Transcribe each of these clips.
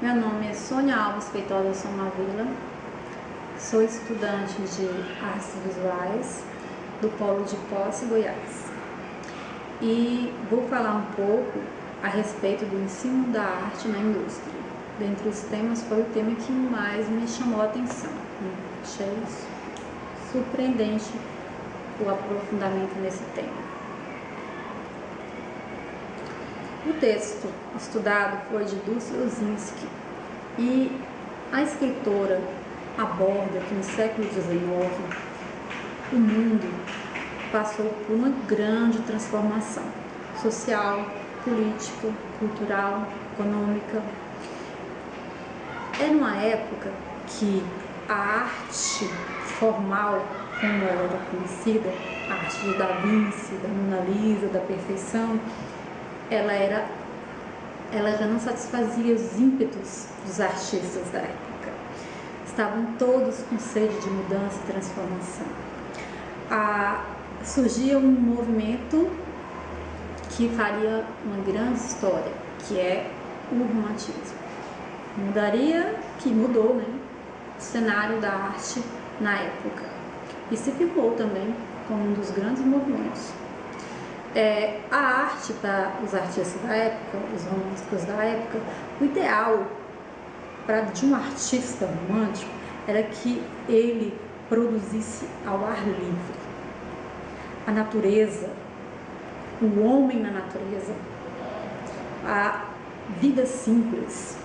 Meu nome é Sônia Alves Feitosa Somavila, sou estudante de Artes Visuais do Polo de Posse, Goiás. E vou falar um pouco a respeito do ensino da arte na indústria. Dentre os temas, foi o tema que mais me chamou a atenção. Achei surpreendente o aprofundamento nesse tema. O texto estudado foi de Dulce Osinski e a escritora aborda que no século XIX o mundo passou por uma grande transformação social, política, cultural, econômica. Era uma época que a arte formal, como ela era conhecida, a arte de Da Vinci, da Mona Lisa, da perfeição, ela já não satisfazia os ímpetos dos artistas da época. Estavam todos com sede de mudança e transformação. Surgia um movimento que faria uma grande história, que é o romantismo. Mudou, né, o cenário da arte na época e se firmou também como um dos grandes movimentos. A arte para os artistas da época, os românticos da época, o ideal de um artista romântico era que ele produzisse ao ar livre. A natureza, o homem na natureza, a vida simples,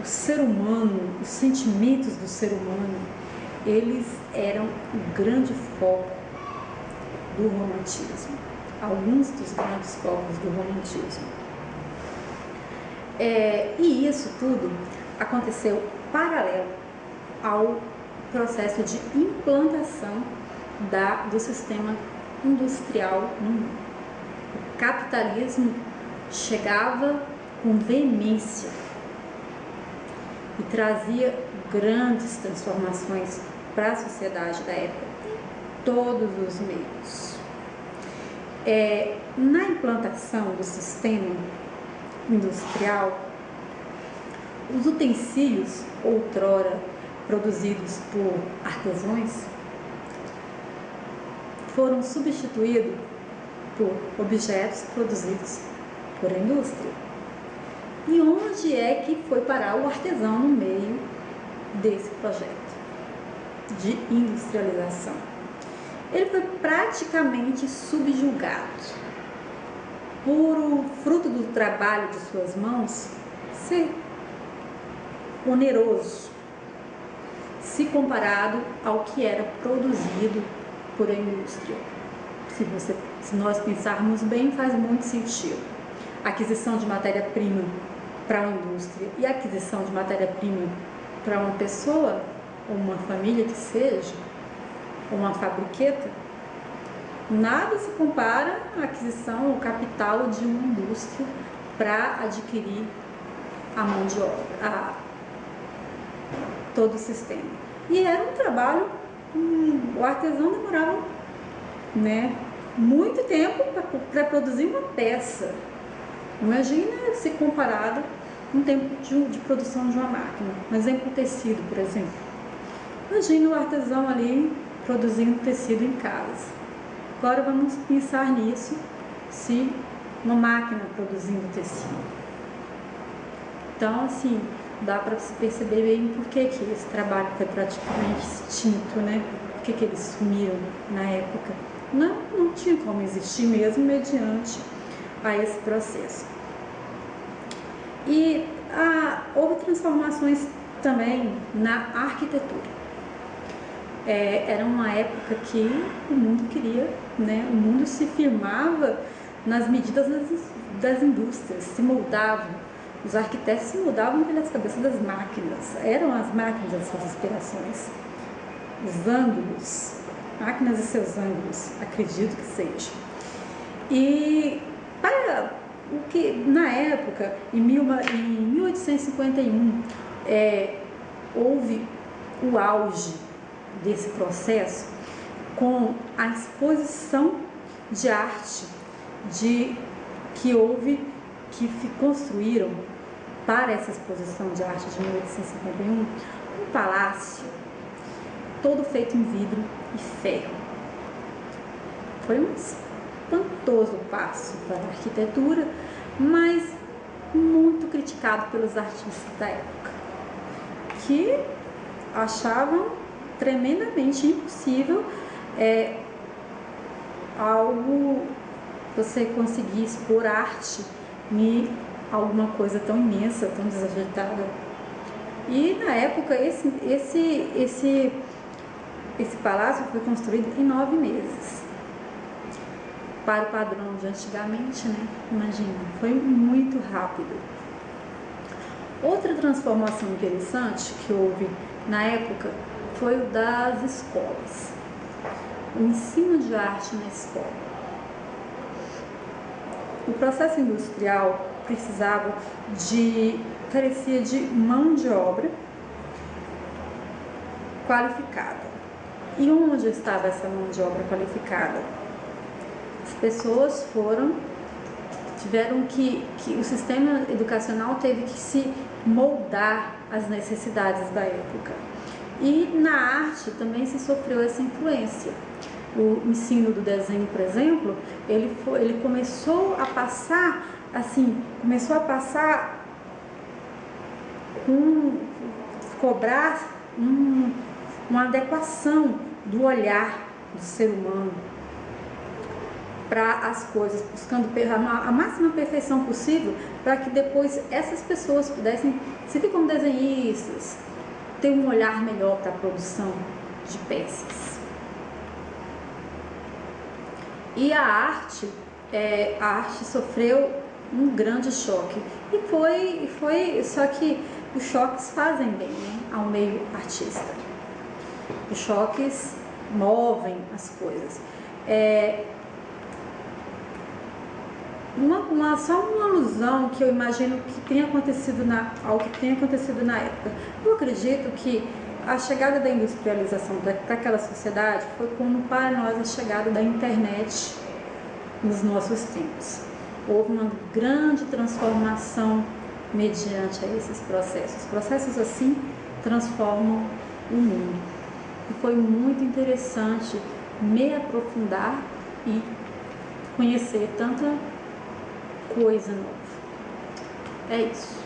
o ser humano, os sentimentos do ser humano, eles eram o grande foco do romantismo, alguns dos grandes focos do romantismo. E isso tudo aconteceu paralelo ao processo de implantação do sistema industrial no mundo. O capitalismo chegava com veemência e trazia grandes transformações para a sociedade da época, em todos os meios. Na implantação do sistema industrial, os utensílios outrora produzidos por artesãos foram substituídos por objetos produzidos por a indústria. E onde é que foi parar o artesão no meio desse projeto de industrialização? Ele foi praticamente subjugado por o fruto do trabalho de suas mãos ser oneroso se comparado ao que era produzido por a indústria. Se nós pensarmos bem, faz muito sentido. A aquisição de matéria-prima para uma indústria e a aquisição de matéria-prima para uma pessoa, ou uma família que seja, ou uma fabriqueta, nada se compara à aquisição, ao capital de uma indústria para adquirir a mão de obra, todo o sistema. E era um trabalho, o artesão demorava, né, muito tempo para produzir uma peça. Imagina se comparado com o tempo de produção de uma máquina. Um exemplo, o tecido, por exemplo. Imagina o artesão ali produzindo tecido em casa. Agora vamos pensar nisso, se uma máquina produzindo tecido. Então, assim, dá para se perceber bem por que esse trabalho foi praticamente extinto, né? Por que eles sumiram na época. Não tinha como existir mesmo mediante a esse processo. E houve transformações também na arquitetura. Era uma época que o mundo queria, né? O mundo se firmava nas medidas das indústrias, se moldavam. Os arquitetos se moldavam pelas cabeças das máquinas. Eram as máquinas as suas inspirações. Os ângulos, máquinas e seus ângulos, acredito que seja. E para o que na época, em 1851, houve o auge desse processo com a exposição de arte que construíram para essa exposição de arte de 1851, um palácio todo feito em vidro e ferro. Foi um espantoso passo para a arquitetura, mas muito criticado pelos artistas da época, que achavam tremendamente impossível algo você conseguir expor arte em alguma coisa tão imensa, tão desajeitada. E na época esse palácio foi construído em 9 meses. Para o padrão de antigamente, né? Imagina, foi muito rápido. Outra transformação interessante que houve na época foi o das escolas. O ensino de arte na escola. O processo industrial carecia de mão de obra qualificada. E onde estava essa mão de obra qualificada? As pessoas tiveram que o sistema educacional teve que se moldar às necessidades da época. E na arte também se sofreu essa influência. O ensino do desenho, por exemplo, ele começou a passar cobrar uma adequação do olhar do ser humano para as coisas, buscando a máxima perfeição possível, para que depois essas pessoas pudessem servir como desenhistas, ter um olhar melhor para a produção de peças. E a arte sofreu um grande choque. Só que os choques fazem bem, né, ao meio artista. Os choques movem as coisas. Só uma alusão que eu imagino que tenha acontecido ao que tenha acontecido na época. Eu acredito que a chegada da industrialização para aquela sociedade foi como para nós a chegada da internet nos nossos tempos. Houve uma grande transformação mediante a esses processos. Processos assim transformam o mundo. E foi muito interessante me aprofundar e conhecer tanta coisa nova. É isso.